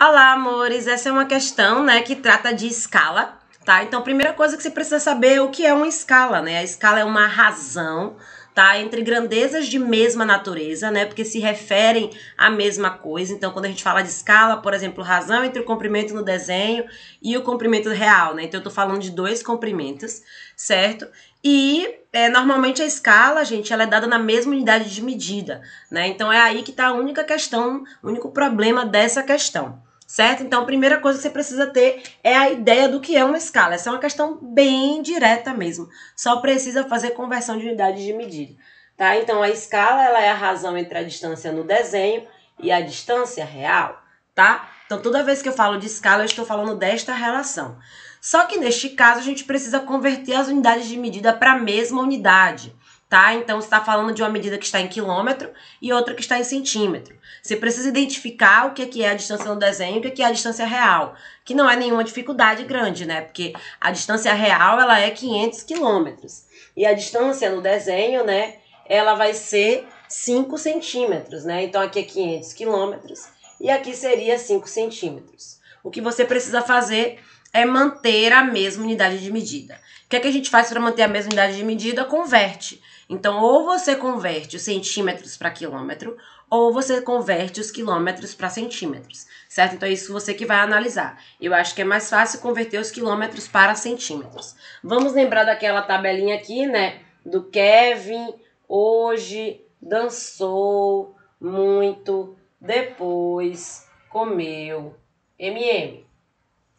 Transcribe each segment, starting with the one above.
Olá, amores! Essa é uma questão, né, que trata de escala, tá? Então, a primeira coisa que você precisa saber é o que é uma escala, né? A escala é uma razão, tá? Entre grandezas de mesma natureza, né? Porque se referem à mesma coisa. Então, quando a gente fala de escala, por exemplo, razão entre o comprimento no desenho e o comprimento real, né? Então, eu tô falando de dois comprimentos, certo? E normalmente a escala, gente, ela é dada na mesma unidade de medida, né? Então é aí que está a única questão, o único problema dessa questão, certo? Então a primeira coisa que você precisa ter é a ideia do que é uma escala. Essa é uma questão bem direta mesmo, só precisa fazer conversão de unidade de medida, tá? Então a escala, ela é a razão entre a distância no desenho e a distância real, tá? Então toda vez que eu falo de escala, eu estou falando desta relação. Só que neste caso a gente precisa converter as unidades de medida para a mesma unidade, tá? Então você está falando de uma medida que está em quilômetro e outra que está em centímetro. Você precisa identificar o que é a distância no desenho e o que é a distância real, que não é nenhuma dificuldade grande, né? Porque a distância real, ela é 500 quilômetros e a distância no desenho, né, ela vai ser 5 centímetros, né? Então aqui é 500 quilômetros e aqui seria 5 centímetros. O que você precisa fazer é manter a mesma unidade de medida. O que é que a gente faz para manter a mesma unidade de medida? Converte. Então, ou você converte os centímetros para quilômetro, ou você converte os quilômetros para centímetros, certo? Então, é isso você que vai analisar. Eu acho que é mais fácil converter os quilômetros para centímetros. Vamos lembrar daquela tabelinha aqui, né? Do Kevin hoje dançou muito, depois comeu MM.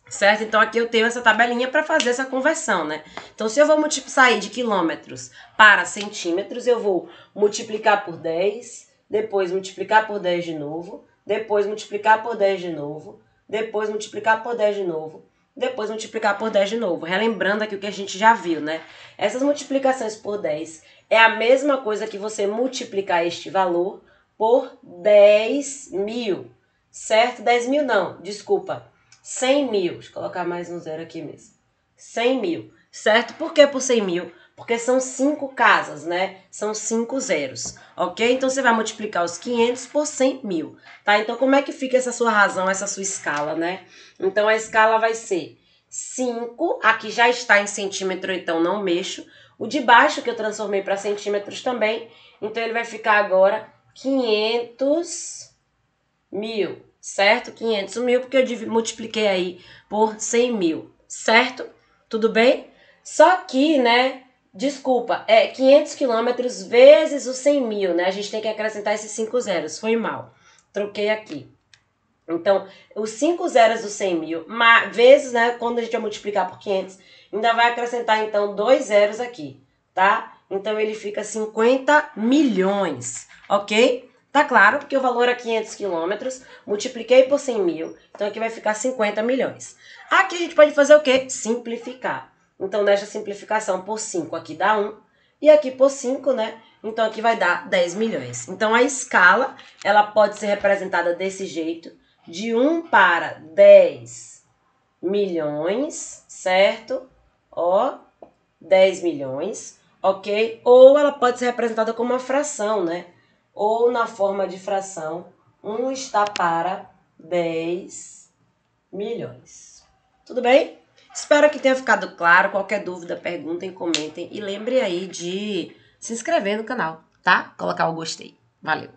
Certo? Então, aqui eu tenho essa tabelinha para fazer essa conversão, né? Então, se eu vou sair de quilômetros para centímetros, eu vou multiplicar por 10, depois multiplicar por 10 de novo, depois multiplicar por 10 de novo, depois multiplicar por 10 de novo, depois multiplicar por 10 de novo. Relembrando aqui o que a gente já viu, né? Essas multiplicações por 10 é a mesma coisa que você multiplicar este valor por 10 mil, certo? 10 mil não, desculpa. 100 mil, deixa eu colocar mais um zero aqui mesmo, 100 mil, certo? Por que por 100 mil? Porque são 5 casas, né? São 5 zeros, ok? Então, você vai multiplicar os 500 por 100 mil, tá? Então, como é que fica essa sua razão, essa sua escala, né? Então, a escala vai ser 5, aqui já está em centímetro, então não mexo. O de baixo, que eu transformei para centímetros também, então ele vai ficar agora 500 mil. Certo? 500 mil, porque eu multipliquei aí por 100 mil, certo? Tudo bem? Só que, né, desculpa, é 500 quilômetros vezes os 100 mil, né? A gente tem que acrescentar esses 5 zeros, foi mal. Troquei aqui. Então, os 5 zeros dos 100 mil, vezes, né, quando a gente vai multiplicar por 500, ainda vai acrescentar, então, 2 zeros aqui, tá? Então, ele fica 50 milhões, ok? Tá claro, porque o valor é 500 quilômetros, multipliquei por 100 mil, então aqui vai ficar 50 milhões. Aqui a gente pode fazer o quê? Simplificar. Então, nesta simplificação por 5 aqui dá 1, e aqui por 5, né? Então, aqui vai dar 10 milhões. Então, a escala, ela pode ser representada desse jeito, de 1 para 10 milhões, certo? Ó, 10 milhões, ok? Ou ela pode ser representada como uma fração, né? Ou na forma de fração, 1 está para 10 milhões. Tudo bem? Espero que tenha ficado claro. Qualquer dúvida, perguntem, comentem. E lembre aí de se inscrever no canal, tá? Colocar o gostei. Valeu!